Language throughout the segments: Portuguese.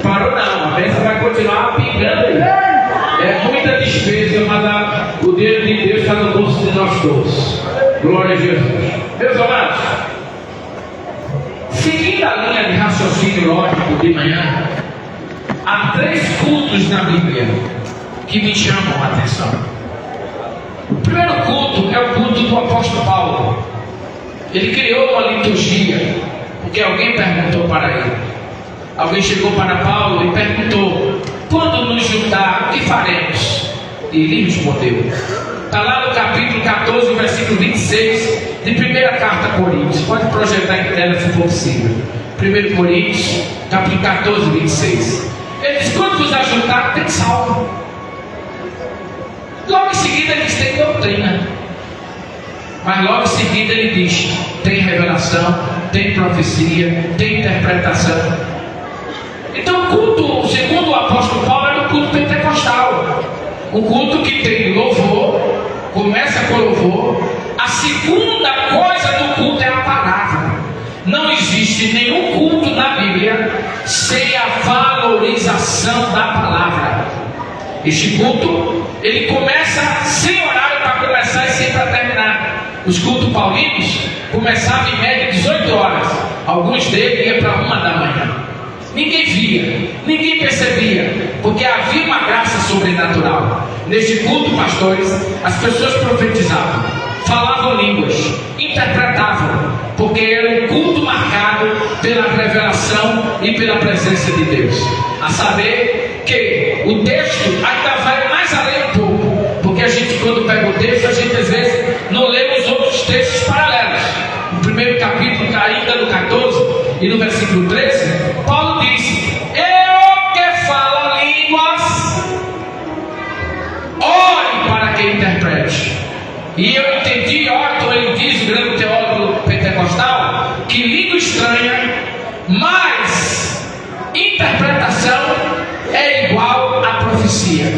Parou não, a bênção vai continuar pingando aí. É muita despesa, mas o dedo de Deus está no bolso de nós todos. Glória a Jesus. Meus amados, seguindo a linha de raciocínio lógico de manhã, há 3 cultos na Bíblia que me chamam a atenção. O primeiro culto é o culto do apóstolo Paulo. Ele criou uma liturgia, porque alguém perguntou para ele. Alguém chegou para Paulo e perguntou: quando nos juntar, o que faremos? E ele respondeu. Está lá no capítulo 14, versículo 26 de 1ª carta a Coríntios. Pode projetar em tela se for possível. 1 Coríntios, capítulo 14, 26. Ele diz: quando vos ajuntar, tem salvo. Logo em seguida ele diz: tem doutrina. Mas logo em seguida ele diz: tem revelação, tem profecia, tem interpretação. Então o culto, segundo o apóstolo Paulo, era um culto pentecostal. Um culto que tem louvor, começa com louvor. A segunda coisa do culto é a palavra. Não existe nenhum culto na Bíblia sem a valorização da palavra. Este culto, ele começa sem horário para começar e sem para terminar. Os cultos paulinos começavam em média 18 horas. Alguns deles iam para 1 da manhã. Ninguém via, ninguém percebia, porque havia uma graça sobrenatural. Neste culto, pastores, as pessoas profetizavam, falavam línguas, interpretavam, porque era um culto marcado pela revelação e pela presença de Deus. A saber que o texto ainda vai mais além um pouco, porque a gente, quando pega o texto, a gente às vezes não lê os outros textos paralelos. No primeiro capítulo, ainda no 14 e no versículo 13, Paulo diz: eu que falo línguas, ore para que interprete. E eu entendi, Orton, ele diz, o grande teólogo pentecostal, que língua estranha mais interpretação é igual a profecia.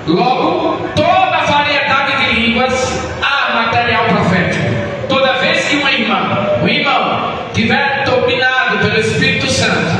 Logo, toda variedade de línguas há material profético. Toda vez que um irmão tiver dominado pelo Espírito Santo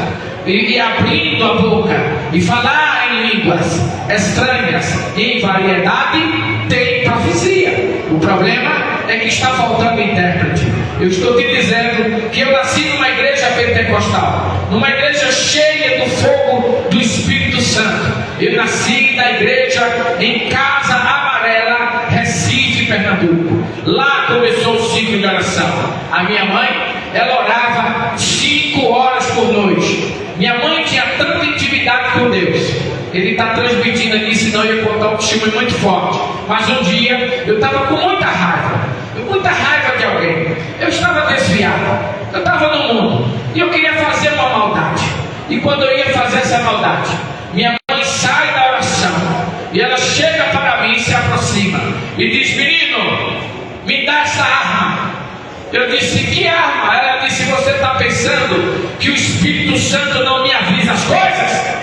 e abrindo a boca e falar em línguas estranhas e em variedade, tem profecia. O problema é que está faltando intérprete. Eu estou te dizendo que eu nasci numa igreja pentecostal, numa igreja cheia do fogo do Espírito Santo. Eu nasci na igreja em Casa Amarela, Recife, Pernambuco. Lá começou o ciclo de oração. A minha mãe, ela orava 5 horas por noite. Minha mãe tinha tanta intimidade com Deus. Ele está transmitindo aqui, senão eu ia contar um testemunho muito forte. Mas um dia eu estava com muita raiva de alguém. Eu estava desviado, eu estava no mundo e eu queria fazer uma maldade. E quando eu ia fazer essa maldade, minha mãe sai da oração e ela chega para mim e se aproxima e diz: menino, me dá essa arma. Eu disse: que arma? Ela disse: você está pensando que o Espírito Santo não me avisa as coisas?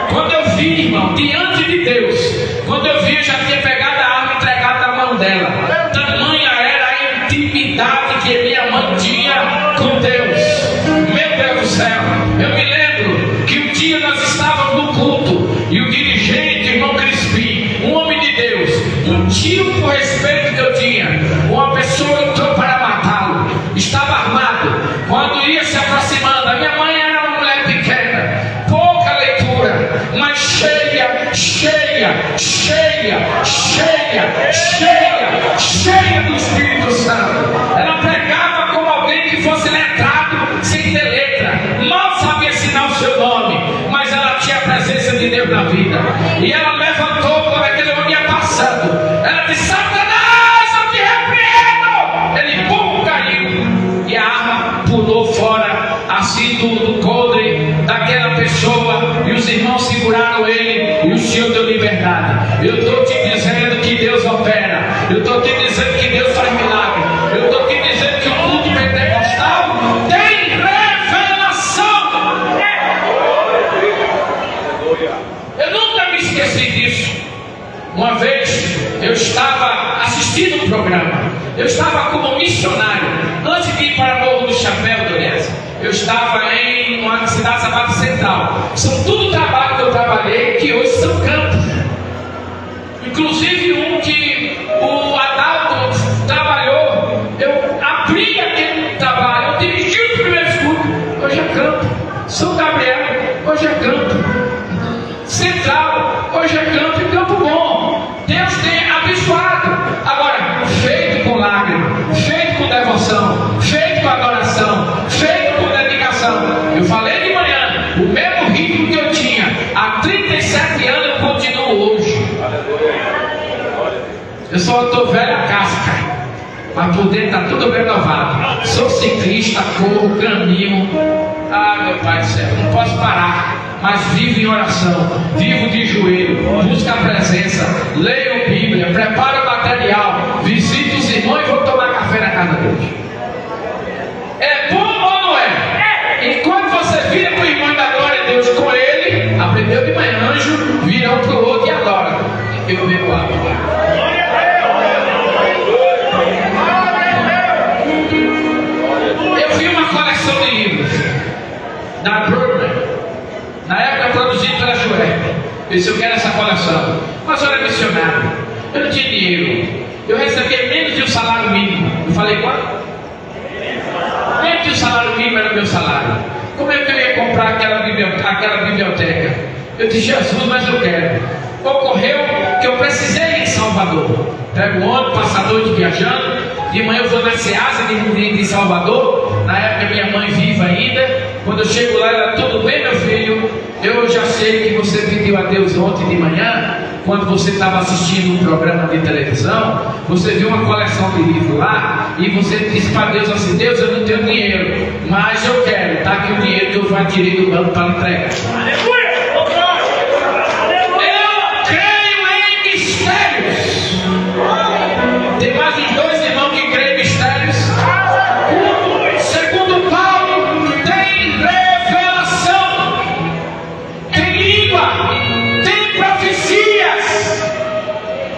Quando eu vi, irmão, diante de Deus, quando eu vi, eu já tinha pegado a arma e entregado na mão dela. Tamanha era a intimidade que minha mãe tinha com Deus. Meu Deus do céu, eu me lembro que um dia nós estávamos no culto e o dirigente, irmão Crispim, um homem de Deus, um tio por respeito que eu tinha, uma pessoa entrou para matá-lo, estava armado. Quando ia se aproximando, a minha mãe era uma mulher pequena, pouca leitura, mas cheia do Espírito Santo. Ela pregava como alguém que fosse letrado, sem ter letra, mal sabia ensinar o seu nome, mas ela tinha a presença de Deus na vida. E ela levantou quando aquele homem ia passando. Ela disse: Satanás, eu te repreendo. Ele pum, caiu e a arma pulou fora, assim do coldre daquela pessoa, e os irmãos seguraram ele e o Senhor deu liberdade. Eu estou te dizendo que Deus opera. Eu estou te dizendo que Deus faz milagre. Eu estou te dizendo que o culto pentecostal tem revelação. Eu nunca me esqueci disso. Uma vez eu estava assistindo um programa. Eu estava como missionário. Antes de ir para Morro do Chapéu, Donés, eu estava em uma cidade chamada Central. São tudo trabalho que eu trabalhei, que hoje são campos. Inclusive um que o Adalto trabalhou, eu abri aquele trabalho, eu dirigi o primeiro estudo, hoje é campo. São Gabriel, hoje é campo. Central, hoje é campo e campo bom. Deus tem abençoado. Agora, feito com lágrima, feito com devoção, feito com adoração, feito com dedicação. Eu falei de manhã, o mesmo ritmo que eu tinha há 37 anos, eu continuo hoje. Eu só estou velha casca, mas por dentro está tudo renovado. Sou ciclista, corro, caminho. Ah, meu Pai do céu, não posso parar. Mas vivo em oração, vivo de joelho, busco a presença, leio Bíblia, preparo o material, visito os irmãos e vou tomar café na casa deles. É bom ou não é? Enquanto você vira para o irmão da glória a Deus com ele, aprendeu de manhã, anjo, vira um para o outro e adora. Eu bebo água. Eu vi uma coleção de livros da Brooklyn. Na época produzido pela Joé. Eu disse, eu quero essa coleção. Mas eu era missionário. Eu não tinha dinheiro. Eu recebia menos de um salário mínimo. Eu falei, quanto? Menos de um salário mínimo era o meu salário. Como é que eu ia comprar aquela biblioteca? Eu disse, Jesus, mas eu quero. Ocorreu que eu precisei ir em Salvador. Pego um ônibus, passo a noite viajando. De manhã eu vou na Ceasa de Salvador. Na época minha mãe viva ainda. Quando eu chego lá, ela, tudo bem, meu filho? Eu já sei que você pediu a Deus ontem de manhã, quando você estava assistindo um programa de televisão, você viu uma coleção de livros lá, e você disse para Deus assim, Deus, eu não tenho dinheiro, mas eu quero, tá aqui o dinheiro que eu vou adquirir do banco para entregar. Eu creio em mistérios. Tem mais uns dois irmãos que creem em mistérios. Segundo Paulo, tem revelação, tem língua, tem profecias.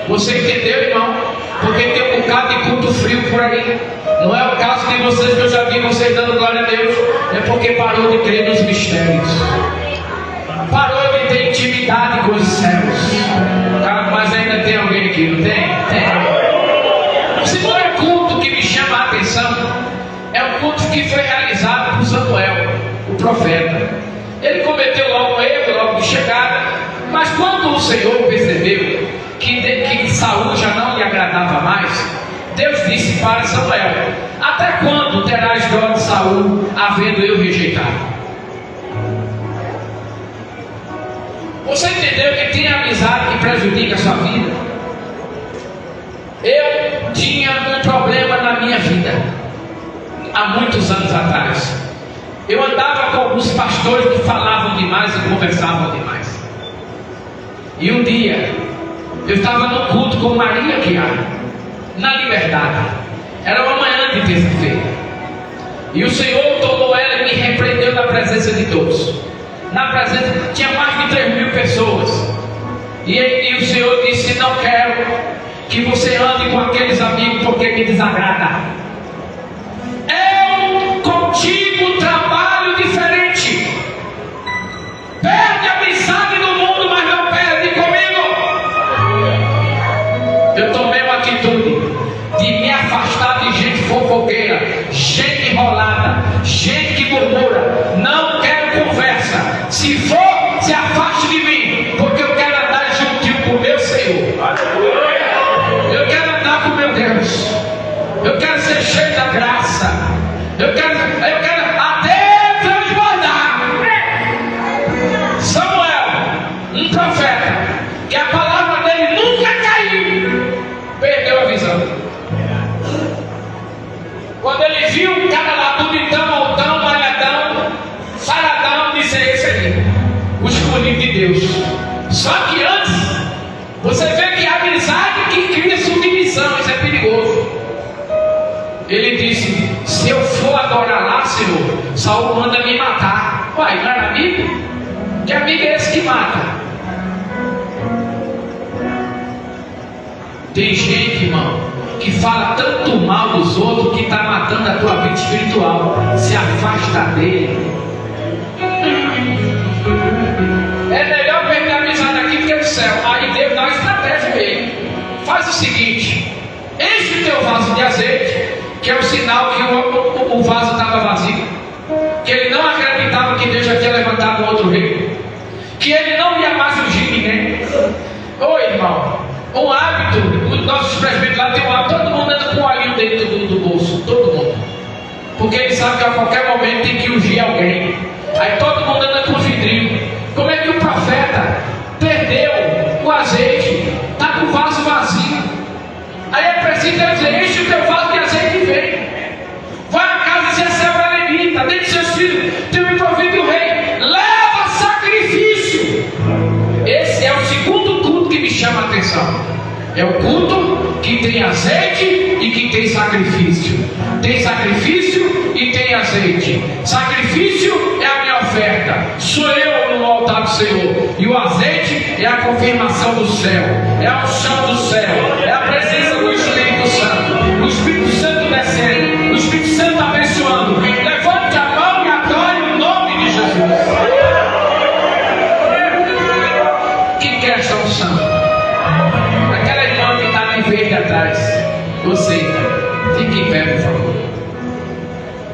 Você entendeu, irmão? Porque tem um bocado de culto frio por aí. Não é o caso de vocês, que eu já vi vocês dando glória a Deus. É porque parou de crer nos mistérios. Parou de ter intimidade com os céus. Mas ainda tem alguém aqui, não tem? Tem. O segundo culto que me chama a atenção é o culto que foi realizado por Samuel, o profeta. Ele cometeu logo um erro, logo de chegada. Mas quando o Senhor percebeu que Saul já não lhe agradava mais, Deus disse para Samuel, até quando terás dó de Saul, havendo eu rejeitado? Você entendeu que tem amizade que prejudica a sua vida? Eu tinha um problema na minha vida, há muitos anos atrás. Eu andava com alguns pastores que falavam demais e conversavam demais. E um dia, eu estava no culto com Maria Chiara, na Liberdade. Era uma manhã de terça-feira. E o Senhor tomou ela e me repreendeu na presença de todos. Na presença, tinha mais de 3.000 pessoas. E o Senhor disse, não quero que você ande com aqueles amigos porque me desagrada. Eu contigo trabalho diferente. Perde a amizade do mundo, mas não perde comigo. Eu tomei uma atitude de me afastar de gente fofoqueira, gente enrolada, gente que murmura. Não quero conversa. Se for, se afaste de mim, porque eu quero andar juntinho com o meu Senhor. Eu quero andar com meu Deus. Eu quero ser cheio da graça. Eu quero até transbordar. Samuel, um profeta, que a palavra dele nunca caiu, perdeu a visão. Quando ele viu um cara lá bonitão, altão, malhadão, saradão, disse, esse aí, o escolhido de Deus. Só que antes, você vê que a amizade que cria submissão, isso é perigoso. Ele disse, se eu for adorar lá, Senhor, Saul manda me matar. Uai, não era amigo? Que amigo é esse que mata? Tem gente, irmão, que fala tanto mal dos outros que está matando matando a tua vida espiritual. Se afasta dele. É melhor perder a amizade aqui do que no céu. Aí Deus dá uma estratégia para ele. Faz o seguinte: enche o teu vaso de azeite, que é o sinal que o vaso estava vazio, que ele não acreditava que Deus já tinha levantado um outro rei, que ele não ia mais ungir ninguém. Ô irmão, um hábito, os nossos presbíteros lá tem um hábito, todo mundo anda com um olhinho dentro do bolso, todo mundo, porque ele sabe que a qualquer momento tem que ungir alguém. Aí todo mundo anda com vidrinho. Como é que o profeta perdeu o azeite, está com o vaso vazio? Aí é preciso dizer: enche o teu vaso de azeite e vem. Vai à casa de Jessé o Belemita, dentre seus filhos tem um provido o rei, leva sacrifício. Esse é o segundo culto que me chama a atenção. É o culto que tem azeite e que tem sacrifício. Tem sacrifício e tem azeite. Sacrifício é a minha oferta, sou eu no altar do Senhor. E o azeite é a confirmação do céu, é a unção do céu, é a presença do Espírito Santo. O Espírito Santo descendo, o Espírito Santo abençoando. Levante a mão e adore o nome de Jesus. Quem quer esta unção? Aquela irmã que está em verde atrás, você, fique em pé, por favor.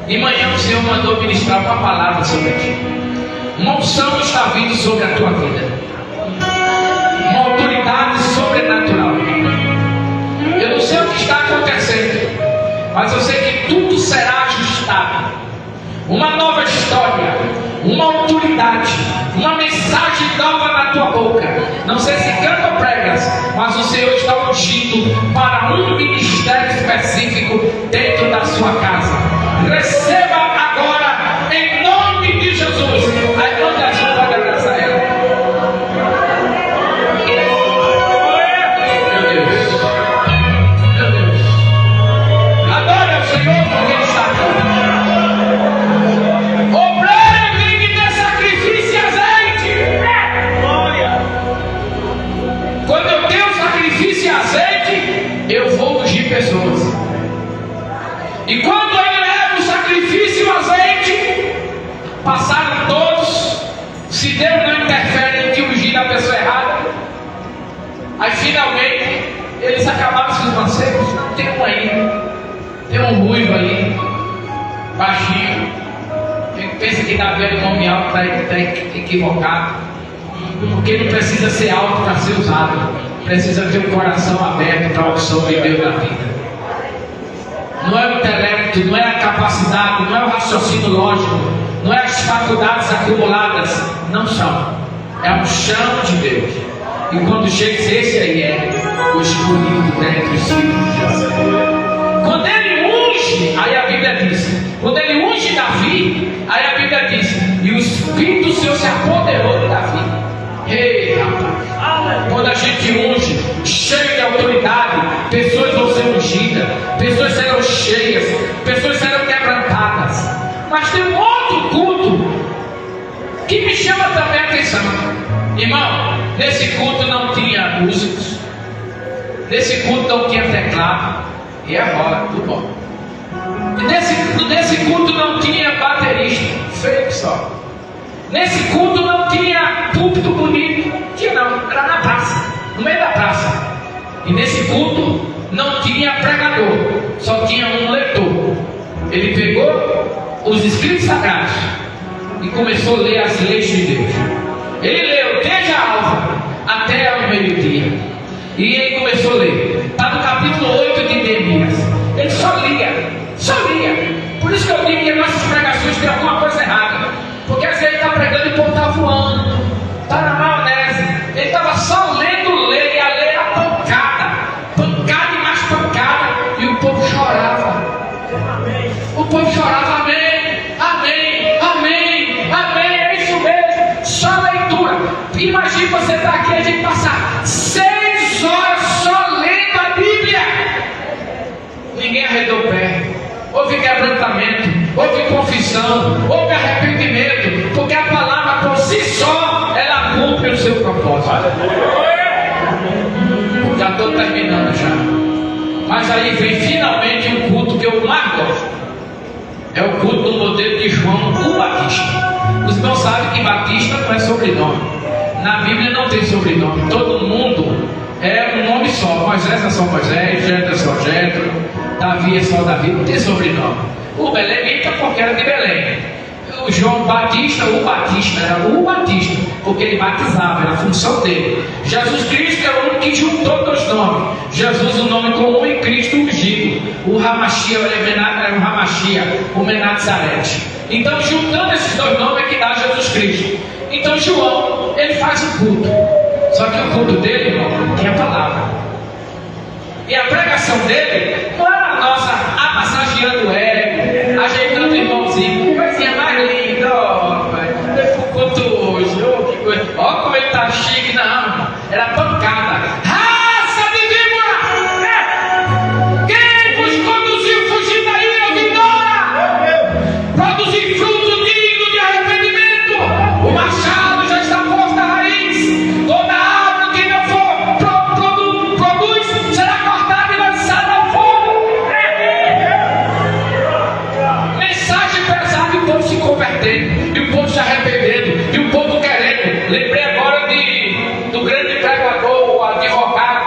De manhã o Senhor mandou ministrar uma palavra sobre ti. Uma unção está vindo sobre a tua vida, uma autoridade sobrenatural. Eu não sei o que está acontecendo, mas eu sei que tudo será ajustado. Uma nova história, uma autoridade, uma mensagem nova na tua boca. Não sei se canta ou pregas, mas o Senhor está ungindo para um ministério específico dentro da sua casa. Receba agora, em nome de Jesus. Aí quando a gente pode abraçar ela. Meu Deus, meu Deus, adore ao Senhor porque Ele está aqui. Obreiro tem que ter sacrifício e azeite. Quando eu tenho sacrifício e azeite, eu vou ungir pessoas. E quando eu levo o sacrifício e o azeite, passaram todos. Se Deus não interfere em que ungir a pessoa errada, aí finalmente eles acabaram se mancebos. Não, tem um aí, tem um ruivo aí, baixinho. Quem pensa que Davi era um homem alto está equivocado, porque não precisa ser alto para ser usado, precisa ter o coração aberto para a opção de Deus na vida. Não é o intelecto, não é a capacidade, não é o raciocínio lógico, não é as faculdades acumuladas, não são. É o chão de Deus. E quando chega, esse aí é o escolhido dentre os filhos de Jessé. Quando ele unge, aí a Bíblia diz, quando ele unge Davi, aí a Bíblia diz, e o Espírito do Senhor se apoderou de Davi. Ei, rapaz, quando a gente unge, cheio de autoridade, pessoas vão ser ungidas, pessoas serão cheias, pessoas serão quebrantadas. Mas tem um outro culto que me chama também a atenção. Irmão, nesse culto não tinha músicos, nesse culto não tinha teclado, e agora, tudo bom. Nesse culto não tinha baterista, feio só. Nesse culto não tinha púlpito bonito, tinha não, era na praça, no meio da praça. E nesse culto não tinha pregador, só tinha um leitor. Ele pegou os escritos sagrados e começou a ler as leis de Deus. Ele leu desde a alva até o meio-dia. E ele começou a ler. Está no capítulo 8 de Neemias. Ele só lia, só lia. Por isso que eu digo que as nossas pregações têm alguma coisa errada. Porque às vezes ele está pregando e o povo está voando, está na maionese. Ele estava só lendo lei, e a lei era pancada, pancada e mais pancada, e o povo chorava. O povo chorava, amém, amém, amém, amém, é isso mesmo, só leitura. Imagina você estar aqui e a gente passar 6 horas só lendo a Bíblia. Ninguém arredou o pé. Houve quebrantamento, houve confissão, houve arrependimento, porque a palavra por si só, ela cumpre o seu propósito. Já estou terminando já. Mas aí vem finalmente um culto que eu mais gosto. É o culto do modelo de João o Batista. Os irmãos sabem que Batista não é sobrenome. Na Bíblia não tem sobrenome. Todo mundo é um nome só. Moisés é só Moisés, Jetro é só Jetro, Davi é só Davi, não tem sobrenome. O belemita porque era de Belém. O João Batista, o Batista, era o Batista, porque ele batizava, era a função dele. Jesus Cristo é o único que juntou dois nomes. Jesus, o nome comum, e Cristo ungido. O Ramachia era o Ramachia, o Menazarete. Então, juntando esses dois nomes é que dá Jesus Cristo. Então, João, ele faz o culto. Só que o culto dele, irmão, tem a palavra. E a pregação dele não era a nossa massageando o ego, ajeitando o irmãozinho, coisinha mais linda, ó, culto hoje, que coisa. Ó como ele tá chique, não, era pancada. Raça de víbora! Quem vos conduziu fugir da ira vindoura? Produzir fruto digno de arrependimento. O machado já está posto à raiz. Toda árvore que não for produz será cortada e lançada ao fogo. Mensagem pesada e o povo se convertendo, e o povo se arrependendo, e o povo querendo. Lembrei agora do grande pregador, o advogado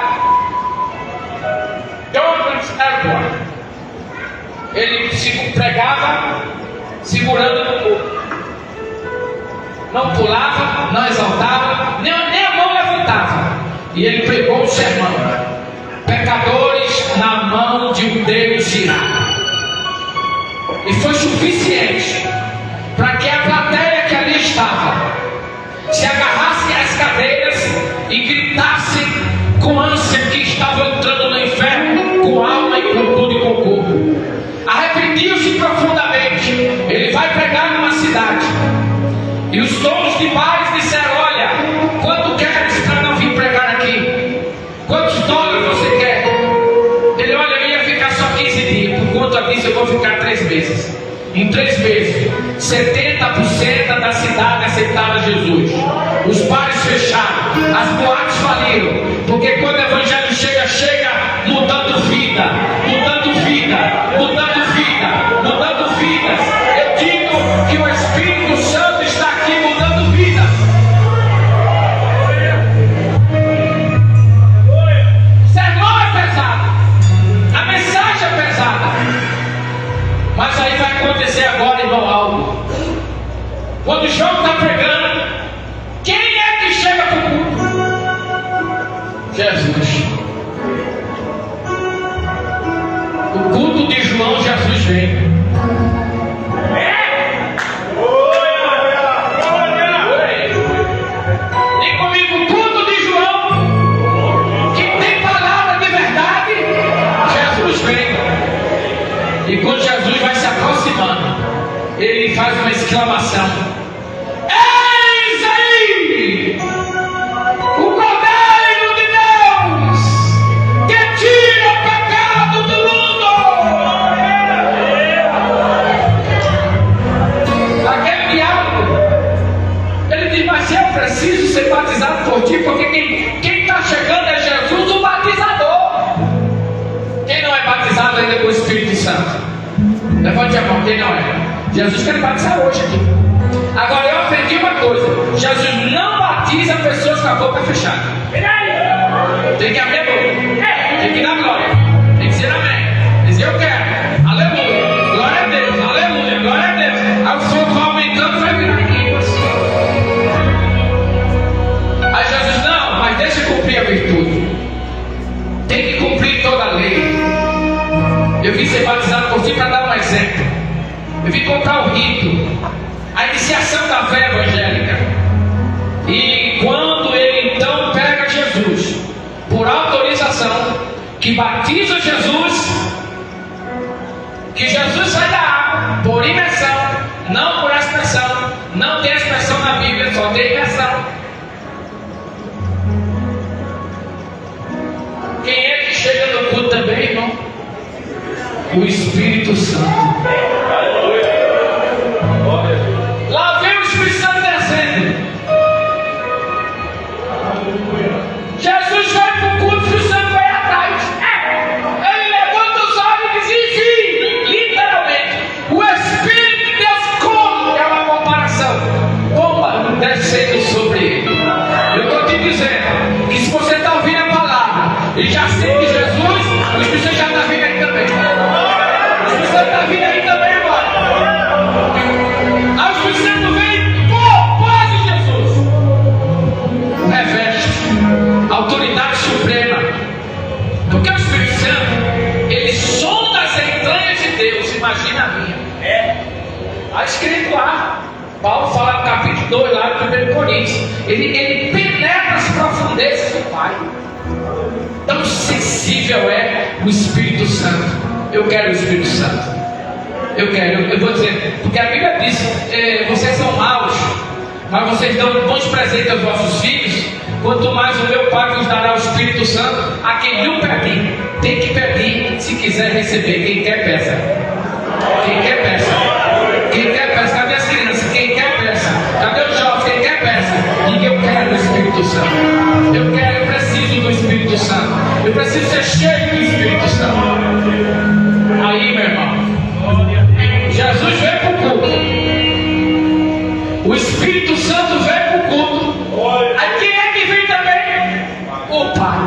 Thomas Edward. Ele se pregava segurando no corpo. Não pulava, não exaltava, nem a mão levantava. E ele pregou um sermão: pecadores na mão de um Deus irado. E foi suficiente para que a plateia que ali estava se agarrasse às cadeiras e gritasse com ânsia que estavam entrando no inferno, com alma e com tudo e com corpo. Arrependiam-se profundamente. Ele vai pregar numa cidade. E os donos de bares disseram: olha, quanto queres para não vir pregar aqui? Quantos dólares você quer? Ele: olha, eu ia ficar só 15 dias. Por conta disso eu vou ficar 3 meses. Em 3 meses, 70% da cidade aceitaram Jesus. Os bares fecharam, as boates faliram. Porque quando o evangelho chega mudando vida, mudando vida, mudando vida, mudando vidas. Eu digo que o Espírito Santo está aqui mudando vidas. O sermão é pesado, a mensagem é pesada. Mas aí vai acontecer agora, irmão, algo. Quando o João está pregando, quem é que chega para o culto? Jesus. O culto de João, Jesus vem. E comigo, o culto de João, que tem palavra de verdade, Jesus vem. E quando Jesus vai se aproximando, ele faz uma exclamação: eis aí o Cordeiro de Deus que tira o pecado do mundo. Aquele diabo, ele diz: mas eu preciso ser batizado por ti, porque quem está chegando é Jesus, o batizador. Quem não é batizado ainda com o Espírito Santo? Levante a mão, quem não é? Jesus quer batizar hoje aqui. Agora eu aprendi uma coisa: Jesus não batiza pessoas com a boca fechada. Tem que abrir a boca, tem que dar glória, tem que dizer amém, dizer eu quero, aleluia, glória a Deus, aleluia, glória a Deus. Aí o fogo vai aumentando, vai virar línguas. Aí Jesus: não, mas deixa eu cumprir a virtude. Tem que cumprir toda a lei. Eu vim ser batizado por ti para dar um exemplo. Eu vim comprar o rito, a iniciação da fé evangélica. E quando ele então pega Jesus, por autorização, que batiza Jesus, que Jesus sai da água por imersão, não por aspersão. Não tem aspersão na Bíblia, só tem imersão. Quem é que chega no culto também, irmão? O Espírito Santo. Lá vem o Espírito Santo descendo. Jesus vai para o culto, o Espírito Santo vai atrás. Ele levanta os olhos e diz: enfim, literalmente, o Espírito 1 Coríntios. Ele penetra as profundezas do Pai. Tão sensível é o Espírito Santo. Eu quero o Espírito Santo. Eu vou dizer, porque a Bíblia diz: vocês são maus, mas vocês dão bons presentes aos vossos filhos. Quanto mais o meu Pai vos dará o Espírito Santo a quem lhe pedir. Tem que pedir se quiser receber. Quem quer, peça. Quem quer, peça. Quem quer, peça. Cadê as crianças? Quem quer, peça. Cadê os jovens? Quem quer, peça. E eu quero o Espírito Santo. Eu preciso do Espírito Santo. Eu preciso ser cheio do Espírito Santo. Aí, meu irmão, Jesus veio para o culto. O Espírito Santo veio para o culto. Aí quem é que vem também? O Pai.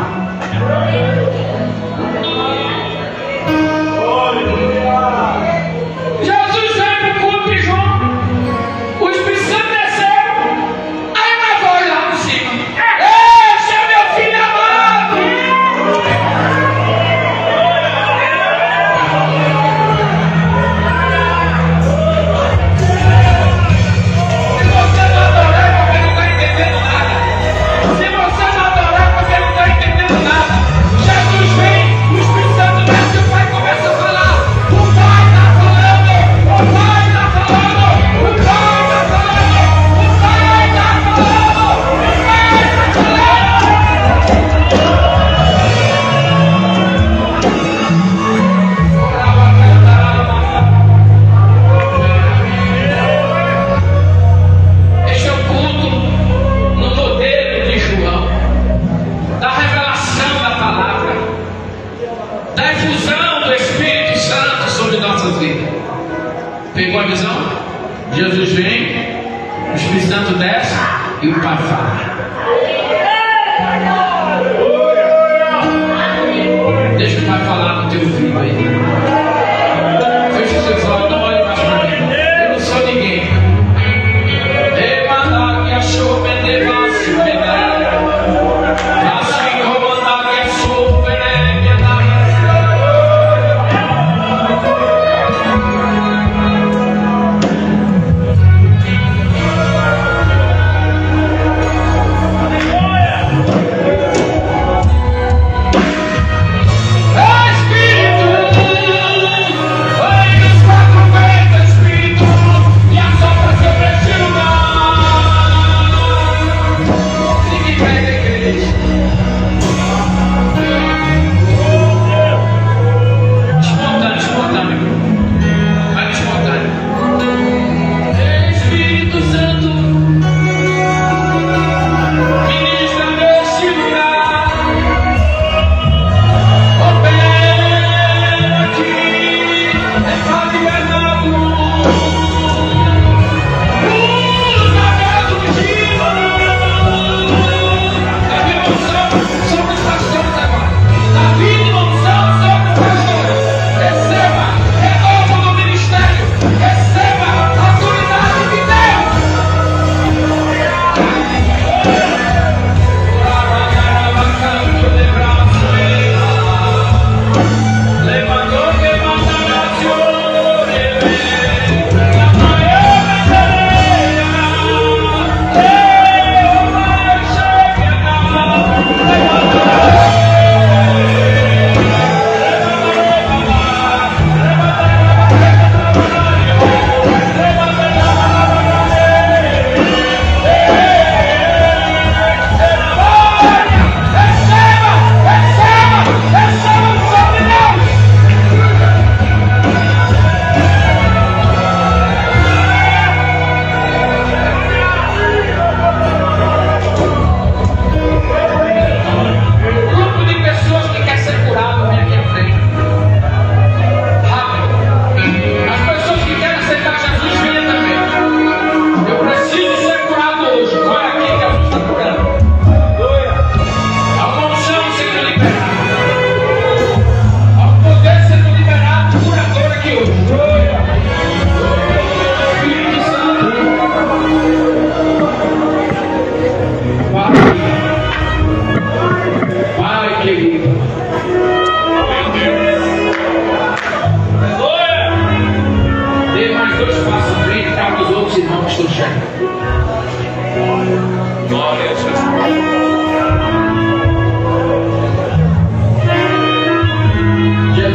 Jesus veio para o culto de João. O Espírito Santo desceu. Aí uma voz lá por cima: esse é meu filho amado. Pegou a visão? Jesus vem, o Espírito Santo desce e o Pai fala. Deixa o Pai falar no teu ouvido aí. Fecha os seus olhos, não olhe mais para mim. Eu não sou ninguém. Que achou pendevasse, assim comandar que é super. Espírito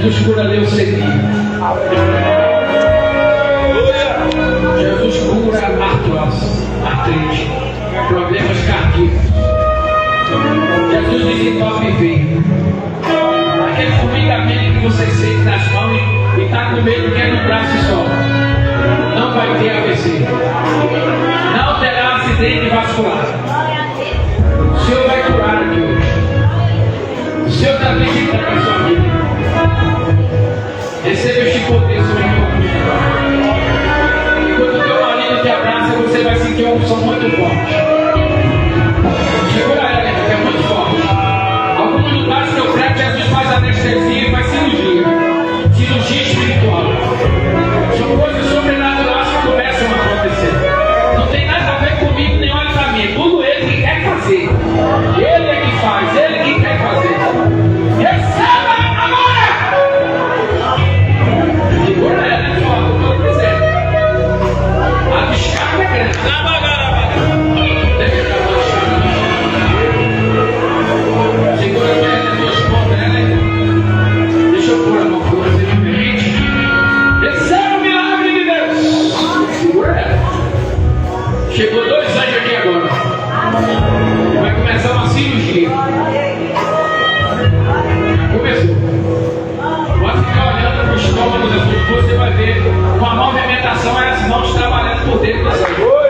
Jesus cura leucemia. Jesus cura artrite, problemas cardíacos. Jesus desentope veio. Aquele formigamento que você sente nas mãos e está com medo que é no braço só. Não vai ter AVC. Não terá acidente vascular. O Senhor vai curar aqui hoje. O Senhor está visitando a sua vida. Receba este poder sobre a tua vida agora. Enquanto o teu marido te abraça, você vai sentir uma unção muito forte. Segura ela, que é muito forte. Alguns lugares que eu creio, Jesus faz anestesia e faz cirurgia. Cirurgia espiritual. São coisas sobrenaturais que começam a acontecer. Não tem nada a ver comigo, nem olha para mim. É tudo Ele que quer fazer. Ele é que faz, Ele que quer fazer. Receba agora! Segura ela, é forte, o que eu quiser. A descarga é grande. Segura ela, duas pontas, né? Deixa eu pôr a mão por você, me permite. Receba o milagre de Deus. Segura ela. Chegou 2 anjos aqui agora. Vai começar uma cirurgia. Já começou. Pode ficar olhando para o estômago da sua, você vai ver uma movimentação, é as mãos trabalhando por dentro da sua vida.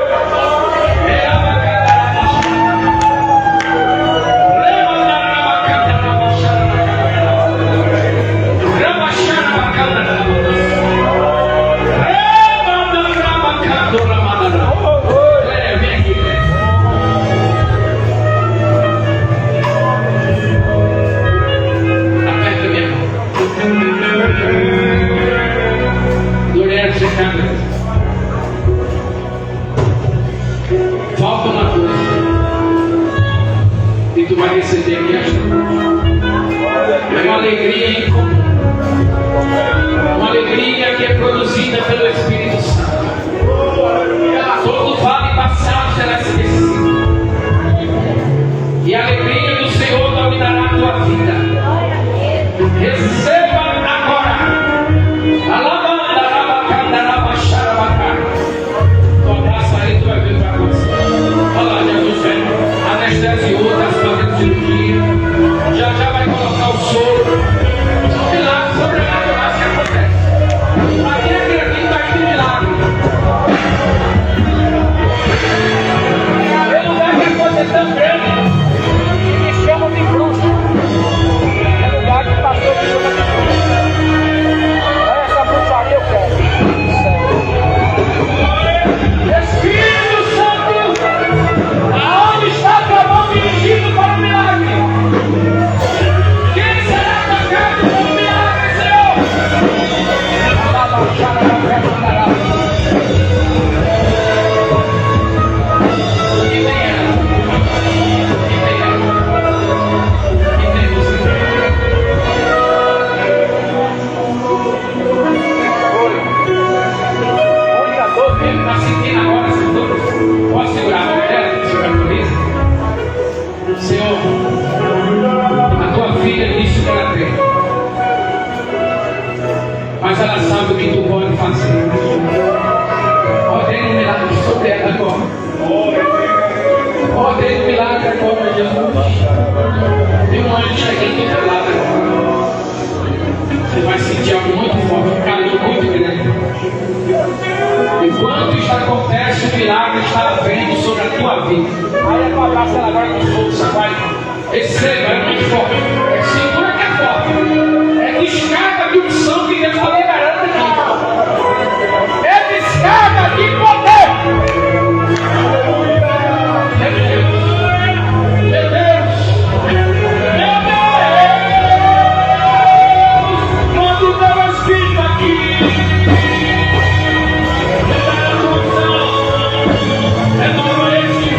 Falta uma coisa e tu vai receber aqui esta noite. É uma alegria incomum, uma alegria que é produzida pelo Espírito Santo. Todo vale passado será esquecido e a alegria do Senhor dominará a tua vida. Receba agora. Tu abraça aí, tu vai ver o que vai acontecer. Olha lá, Jesus vem, anestesiou, está fazendo cirurgia, já vai colocar o soro. São milagres sobrenaturais que acontecem. Para quem acredita aí no milagre, é lugar que acontece tão grande que chamam de bruxo. É lugar que passou de chama de bruxo. Essa bruxaria eu quero. Espírito Santo, aonde está a tua mão dirigida para o milagre? Quem será tocado por milagre, Senhor? Que tem ela? Que tem ela? Que tem você? Ele está sentindo agora essa dor. Pode segurar a mulher, segurar a camisa. Senhor, a tua filha disse que ela tem, mas ela sabe o que tu pode fazer. Ordena um milagre sobre ela agora. Ordena um milagre agora, Jesus. Tem um anjo chegando do teu lado agora. Você vai sentir algo muito forte, um calor muito grande. Enquanto isso acontece, o milagre está vendo sobre a tua vida. Aí tu abraça ela agora com força, vai. Receba, é muito forte. Segura que é forte. É descarga de unção que Deus está liberando aqui. É descarga de poder. Meu Deus. Meu Deus. Meu Deus. Manda o teu Espírito aqui. Renova esse aqui.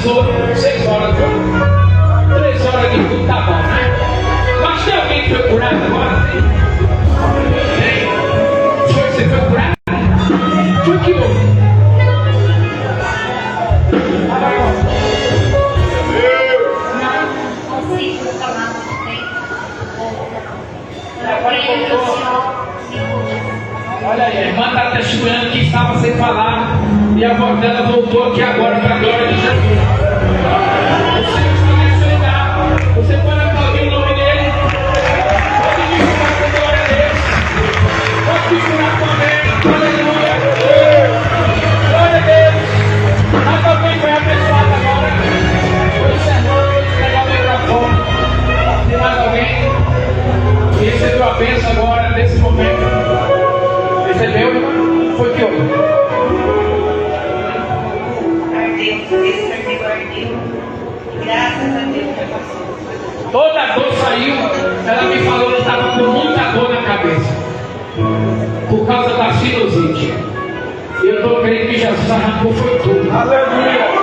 abençoa. 6 horas, viu? 3 horas de tudo tá bom, né? Mas tem alguém que foi curado agora? Tem? Você foi curado? Foi que houve? Olha aí, a irmã está testemunhando que estava sem falar e a voz dela voltou aqui agora para a glória de Jesus. Você está nesse lugar, você pode aplaudir o nome dele, pode divulgar a glória dele, pode divulgar também, aleluia, glória a Deus. Mas alguém foi abençoado agora, foi sermão, pegar o microfone. Tem mais alguém que recebeu a bênção agora, nesse momento? Recebeu? Foi que houve? Graças a Deus que passou. Toda a dor saiu. Ela me falou que estava com muita dor na cabeça por causa da sinusite. Eu estou crendo que Jesus arrancou foi tudo. Aleluia!